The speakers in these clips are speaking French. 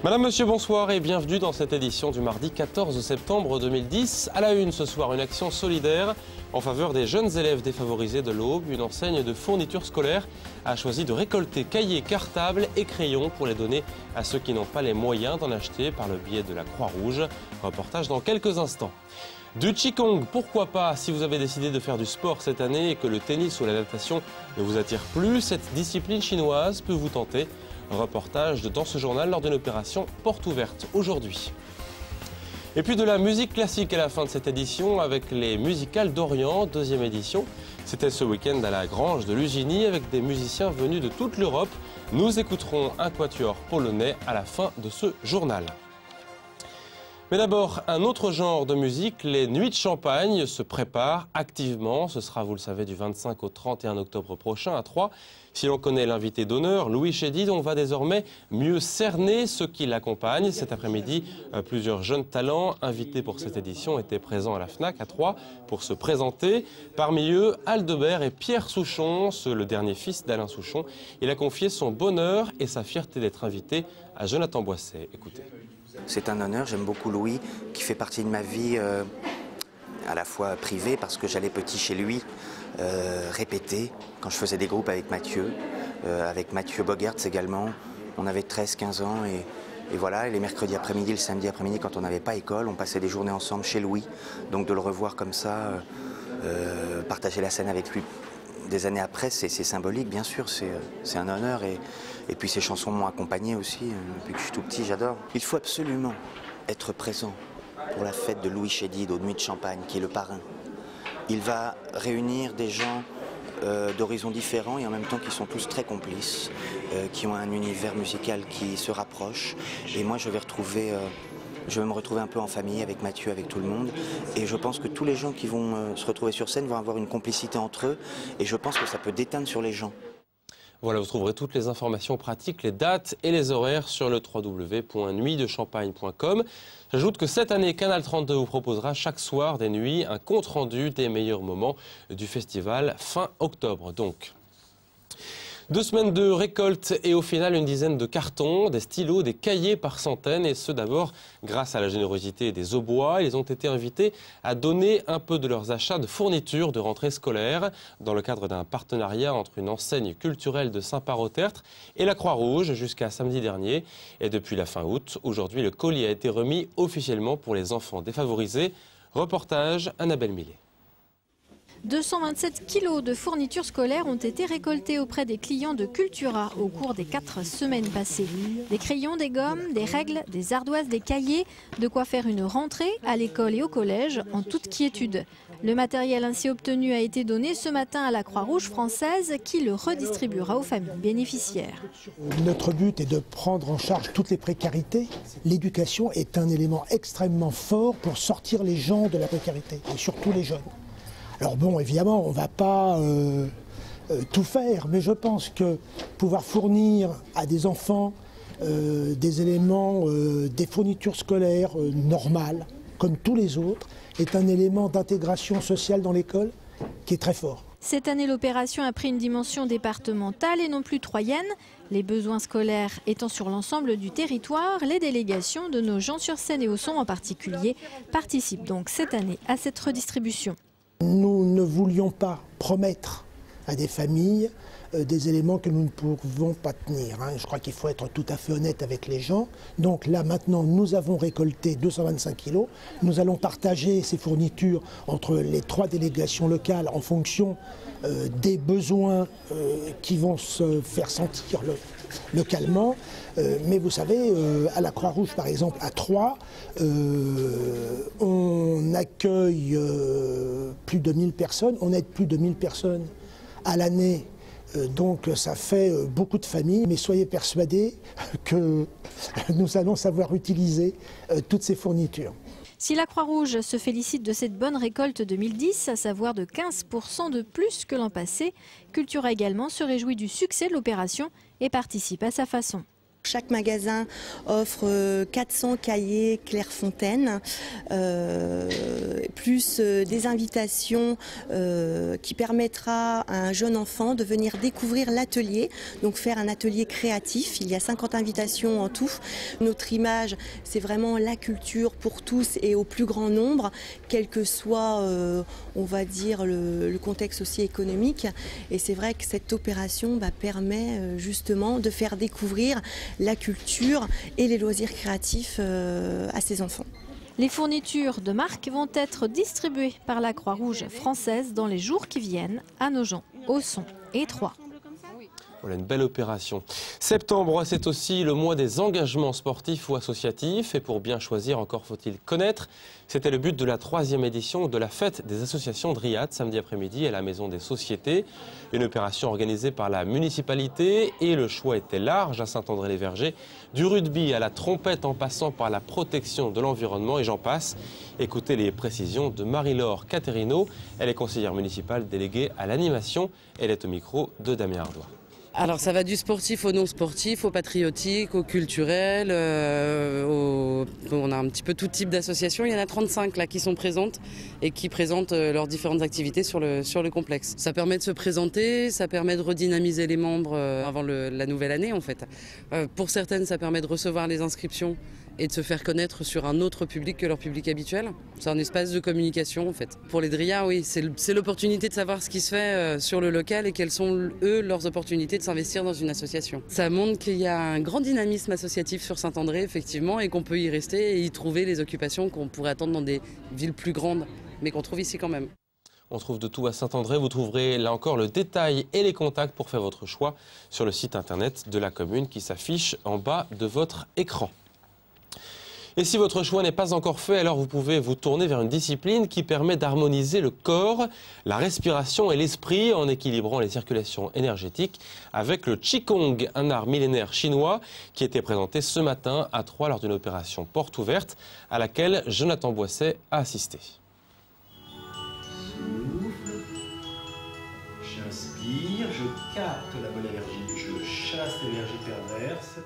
Madame, Monsieur, bonsoir et bienvenue dans cette édition du mardi 14 septembre 2010. À la une ce soir, une action solidaire en faveur des jeunes élèves défavorisés de l'Aube. Une enseigne de fournitures scolaires a choisi de récolter cahiers, cartables et crayons pour les donner à ceux qui n'ont pas les moyens d'en acheter par le biais de la Croix-Rouge. Reportage dans quelques instants. Du Qigong, pourquoi pas, si vous avez décidé de faire du sport cette année et que le tennis ou la natation ne vous attire plus, cette discipline chinoise peut vous tenter. Reportage dans ce journal lors d'une opération porte ouverte aujourd'hui. Et puis de la musique classique à la fin de cette édition avec les musicales d'Orient, deuxième édition. C'était ce week-end à la Grange de Lugini avec des musiciens venus de toute l'Europe. Nous écouterons un quatuor polonais à la fin de ce journal. Mais d'abord, un autre genre de musique, les Nuits de Champagne se préparent activement. Ce sera, vous le savez, du 25 au 31 octobre prochain à Troyes. Si l'on connaît l'invité d'honneur, Louis Chédid, on va désormais mieux cerner ceux qui l'accompagnent. Cet après-midi, plusieurs jeunes talents invités pour cette édition étaient présents à la FNAC à Troyes pour se présenter. Parmi eux, Aldebert et Pierre Souchon, le dernier fils d'Alain Souchon. Il a confié son bonheur et sa fierté d'être invité à Jonathan Boisset. Écoutez. C'est un honneur, j'aime beaucoup Louis, qui fait partie de ma vie à la fois privée, parce que j'allais petit chez lui, répéter, quand je faisais des groupes avec Mathieu Bogertz également. On avait 13-15 ans et voilà, et les mercredis après-midi, le samedi après-midi, quand on n'avait pas école, on passait des journées ensemble chez Louis. Donc de le revoir comme ça, partager la scène avec lui des années après, c'est symbolique, bien sûr, c'est un honneur. Et puis ces chansons m'ont accompagné aussi, depuis que je suis tout petit, j'adore. Il faut absolument être présent pour la fête de Louis Chédid aux Nuits de Champagne, qui est le parrain. Il va réunir des gens d'horizons différents et en même temps qui sont tous très complices, qui ont un univers musical qui se rapproche. Et moi je vais me retrouver un peu en famille avec Mathieu, avec tout le monde. Et je pense que tous les gens qui vont se retrouver sur scène vont avoir une complicité entre eux. Et je pense que ça peut déteindre sur les gens. Voilà, vous trouverez toutes les informations pratiques, les dates et les horaires sur le www.nuitdechampagne.com. J'ajoute que cette année, Canal 32 vous proposera chaque soir des nuits un compte-rendu des meilleurs moments du festival fin octobre donc. 2 semaines de récolte et au final une dizaine de cartons, des stylos, des cahiers par centaines et ce d'abord grâce à la générosité des Aubois. Ils ont été invités à donner un peu de leurs achats de fournitures de rentrée scolaire dans le cadre d'un partenariat entre une enseigne culturelle de Saint-Parot-Tertre et la Croix-Rouge jusqu'à samedi dernier. Et depuis la fin août, aujourd'hui le colis a été remis officiellement pour les enfants défavorisés. Reportage Annabelle Millet. 227 kilos de fournitures scolaires ont été récoltés auprès des clients de Cultura au cours des 4 semaines passées. Des crayons, des gommes, des règles, des ardoises, des cahiers, de quoi faire une rentrée à l'école et au collège en toute quiétude. Le matériel ainsi obtenu a été donné ce matin à la Croix-Rouge française qui le redistribuera aux familles bénéficiaires. Notre but est de prendre en charge toutes les précarités. L'éducation est un élément extrêmement fort pour sortir les gens de la précarité, et surtout les jeunes. Alors bon, évidemment, on ne va pas tout faire, mais je pense que pouvoir fournir à des enfants des éléments, des fournitures scolaires normales, comme tous les autres, est un élément d'intégration sociale dans l'école qui est très fort. Cette année, l'opération a pris une dimension départementale et non plus troyenne. Les besoins scolaires étant sur l'ensemble du territoire, les délégations de nos Gens-sur-Seine et Auxon en particulier participent donc cette année à cette redistribution. Nous ne voulions pas promettre à des familles des éléments que nous ne pouvons pas tenir. Je crois qu'il faut être tout à fait honnête avec les gens. Donc là, maintenant, nous avons récolté 225 kilos. Nous allons partager ces fournitures entre les 3 délégations locales en fonction des besoins qui vont se faire sentir localement. Mais vous savez, à la Croix-Rouge, par exemple, à Troyes, on accueille plus de 1000 personnes. On aide plus de 1000 personnes à l'année. Donc ça fait beaucoup de familles, mais soyez persuadés que nous allons savoir utiliser toutes ces fournitures. Si la Croix-Rouge se félicite de cette bonne récolte 2010, à savoir de 15% de plus que l'an passé, Cultura également se réjouit du succès de l'opération et participe à sa façon. Chaque magasin offre 400 cahiers Clairefontaine, plus des invitations qui permettra à un jeune enfant de venir découvrir l'atelier, donc faire un atelier créatif. Il y a 50 invitations en tout. Notre image, c'est vraiment la culture pour tous et au plus grand nombre, quel que soit, on va dire, le contexte aussi économique. Et c'est vrai que cette opération permet justement de faire découvrir la culture et les loisirs créatifs à ses enfants. Les fournitures de marque vont être distribuées par la Croix-Rouge française dans les jours qui viennent à Nogent, Ausson et Troyes. Voilà une belle opération. Septembre, c'est aussi le mois des engagements sportifs ou associatifs. Et pour bien choisir, encore faut-il connaître. C'était le but de la 3e édition de la fête des associations de Riad, samedi après-midi à la Maison des Sociétés. Une opération organisée par la municipalité et le choix était large à Saint-André-les-Vergers. Du rugby à la trompette en passant par la protection de l'environnement et j'en passe. Écoutez les précisions de Marie-Laure Caterino. Elle est conseillère municipale déléguée à l'animation. Elle est au micro de Damien Ardois. Alors ça va du sportif au non sportif, au patriotique, au culturel, on a un petit peu tout type d'associations. Il y en a 35 là qui sont présentes et qui présentent leurs différentes activités sur le complexe. Ça permet de se présenter, ça permet de redynamiser les membres avant la nouvelle année en fait. Pour certaines, ça permet de recevoir les inscriptions et de se faire connaître sur un autre public que leur public habituel. C'est un espace de communication en fait. Pour les Dria, oui, c'est l'opportunité de savoir ce qui se fait sur le local et quelles sont eux leurs opportunités de s'investir dans une association. Ça montre qu'il y a un grand dynamisme associatif sur Saint-André effectivement et qu'on peut y rester et y trouver les occupations qu'on pourrait attendre dans des villes plus grandes mais qu'on trouve ici quand même. On trouve de tout à Saint-André. Vous trouverez là encore le détail et les contacts pour faire votre choix sur le site internet de la commune qui s'affiche en bas de votre écran. Et si votre choix n'est pas encore fait, alors vous pouvez vous tourner vers une discipline qui permet d'harmoniser le corps, la respiration et l'esprit en équilibrant les circulations énergétiques avec le Qigong, un art millénaire chinois qui était présenté ce matin à Troyes lors d'une opération porte ouverte à laquelle Jonathan Boisset a assisté. Souffle, j'inspire, je capte la bonne énergie, je chasse l'énergie perverse.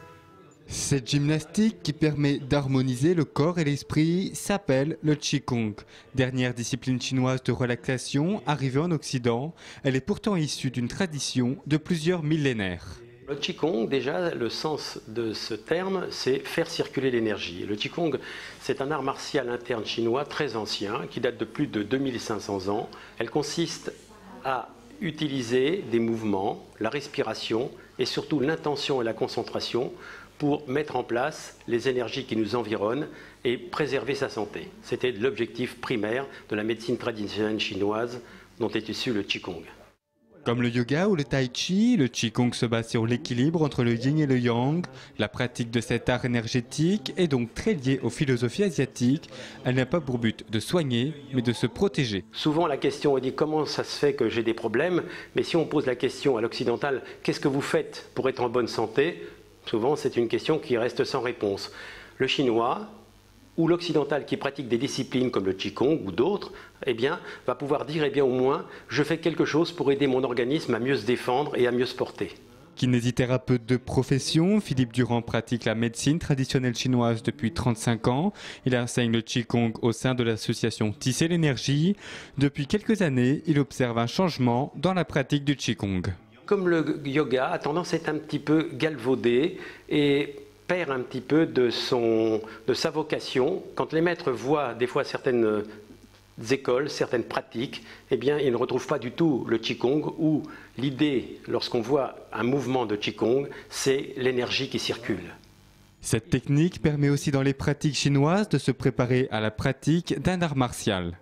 Cette gymnastique qui permet d'harmoniser le corps et l'esprit s'appelle le Qigong. Dernière discipline chinoise de relaxation arrivée en Occident, elle est pourtant issue d'une tradition de plusieurs millénaires. Le Qigong, déjà, le sens de ce terme, c'est faire circuler l'énergie. Le Qigong, c'est un art martial interne chinois très ancien, qui date de plus de 2500 ans. Elle consiste à utiliser des mouvements, la respiration et surtout l'intention et la concentration pour mettre en place les énergies qui nous environnent et préserver sa santé. C'était l'objectif primaire de la médecine traditionnelle chinoise dont est issu le Qigong. Comme le yoga ou le tai chi, le Qigong se base sur l'équilibre entre le yin et le yang. La pratique de cet art énergétique est donc très liée aux philosophies asiatiques. Elle n'a pas pour but de soigner, mais de se protéger. Souvent la question est dit comment ça se fait que j'ai des problèmes, mais si on pose la question à l'occidental, qu'est-ce que vous faites pour être en bonne santé? Souvent, c'est une question qui reste sans réponse. Le chinois ou l'occidental qui pratique des disciplines comme le Qigong ou d'autres, eh bien, va pouvoir dire, eh bien, au moins, je fais quelque chose pour aider mon organisme à mieux se défendre et à mieux se porter. Kinésithérapeute de profession, Philippe Durand pratique la médecine traditionnelle chinoise depuis 35 ans. Il enseigne le Qigong au sein de l'association Tisser l'énergie. Depuis quelques années, il observe un changement dans la pratique du Qigong. Comme le yoga a tendance à être un petit peu galvaudé et perd un petit peu de sa vocation. Quand les maîtres voient des fois certaines écoles, certaines pratiques, eh bien, ils ne retrouvent pas du tout le Qigong où l'idée, lorsqu'on voit un mouvement de Qigong, c'est l'énergie qui circule. Cette technique permet aussi dans les pratiques chinoises de se préparer à la pratique d'un art martial.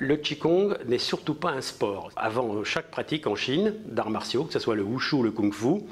Le Qigong n'est surtout pas un sport. Avant chaque pratique en Chine d'arts martiaux, que ce soit le wushu ou le kung-fu,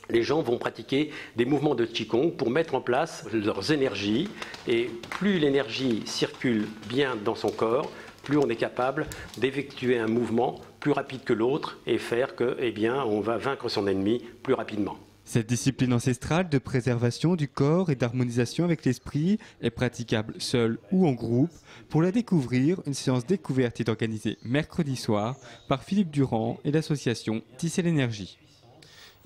les gens vont pratiquer des mouvements de Qigong pour mettre en place leurs énergies. Et plus l'énergie circule bien dans son corps, plus on est capable d'effectuer un mouvement plus rapide que l'autre et faire que, eh bien, on va vaincre son ennemi plus rapidement. Cette discipline ancestrale de préservation du corps et d'harmonisation avec l'esprit est praticable seule ou en groupe. Pour la découvrir, une séance découverte est organisée mercredi soir par Philippe Durand et l'association Tisser l'énergie.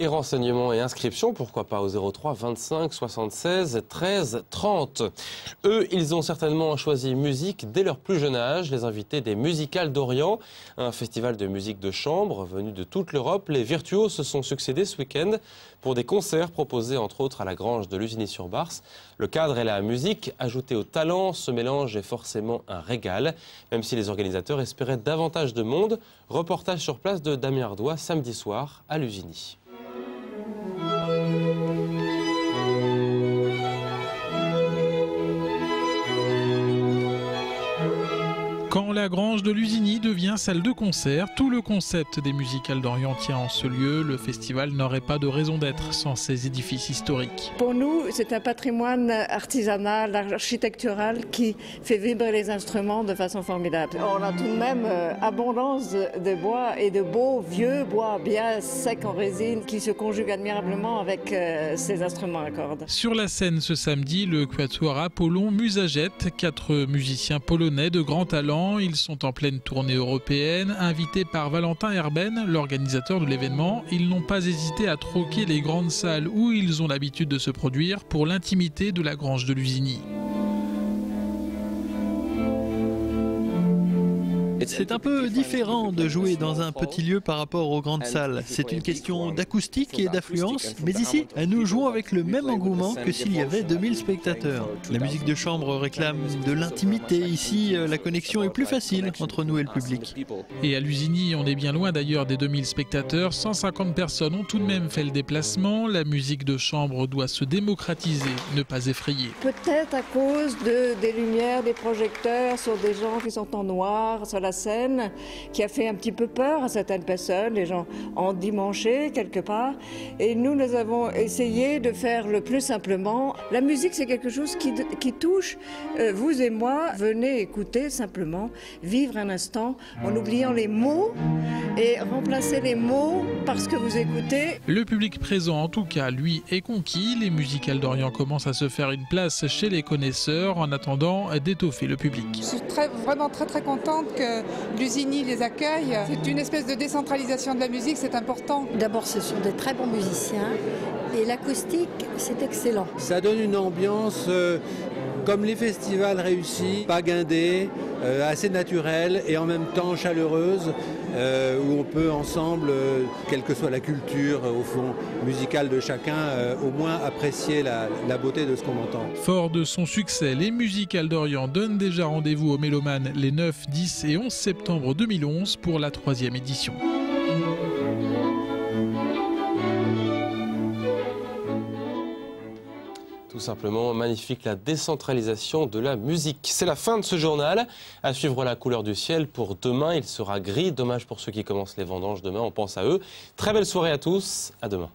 Et renseignements et inscriptions, pourquoi pas au 03 25 76 13 30. Eux, ils ont certainement choisi musique dès leur plus jeune âge. Les invités des Musicales d'Orient, un festival de musique de chambre venu de toute l'Europe. Les virtuoses se sont succédés ce week-end pour des concerts proposés entre autres à la Grange de Lusigny-sur-Barse. Le cadre et la musique ajoutée au talent, ce mélange est forcément un régal, même si les organisateurs espéraient davantage de monde. Reportage sur place de Damien Ardois samedi soir à Lusigny. Quand la Grange de Lusigny devient salle de concert, tout le concept des Musicales d'Orient tient en ce lieu. Le festival n'aurait pas de raison d'être sans ces édifices historiques. Pour nous, c'est un patrimoine artisanal, architectural qui fait vibrer les instruments de façon formidable. On a tout de même abondance de bois et de beaux vieux bois bien secs en résine qui se conjuguent admirablement avec ces instruments à cordes. Sur la scène ce samedi, le quatuor Apollon Musagette, 4 musiciens polonais de grand talent. Ils sont en pleine tournée européenne. Invités par Valentin Herben, l'organisateur de l'événement, ils n'ont pas hésité à troquer les grandes salles où ils ont l'habitude de se produire pour l'intimité de la Grange de Lusigny. C'est un peu différent de jouer dans un petit lieu par rapport aux grandes salles. C'est une question d'acoustique et d'affluence. Mais ici, nous jouons avec le même engouement que s'il y avait 2000 spectateurs. La musique de chambre réclame de l'intimité. Ici, la connexion est plus facile entre nous et le public. Et à Lusigny, on est bien loin d'ailleurs des 2000 spectateurs. 150 personnes ont tout de même fait le déplacement. La musique de chambre doit se démocratiser, ne pas effrayer. Peut-être à cause des lumières, des projecteurs sur des gens qui sont en noir sur la scène, qui a fait un petit peu peur à certaines personnes, les gens endimanchés quelque part. Et nous avons essayé de faire le plus simplement. La musique, c'est quelque chose qui touche vous et moi. Venez écouter simplement, vivre un instant en oubliant les mots et remplacer les mots par ce que vous écoutez. Le public présent, en tout cas, lui, est conquis. Les Musicales d'Orient commencent à se faire une place chez les connaisseurs en attendant d'étoffer le public. Je suis vraiment très contente que Lusigny les accueille. C'est une espèce de décentralisation de la musique, c'est important. D'abord, ce sont des très bons musiciens et l'acoustique, c'est excellent. Ça donne une ambiance comme les festivals réussis, pas guindée, assez naturelle et en même temps chaleureuse, où on peut ensemble, quelle que soit la culture au fond musicale de chacun, au moins apprécier la beauté de ce qu'on entend. Fort de son succès, les Musicales d'Orient donnent déjà rendez-vous aux mélomanes les 9, 10 et 11 septembre 2011 pour la 3e édition. Tout simplement magnifique, la décentralisation de la musique. C'est la fin de ce journal. À suivre la couleur du ciel pour demain. Il sera gris. Dommage pour ceux qui commencent les vendanges demain. On pense à eux. Très belle soirée à tous. À demain.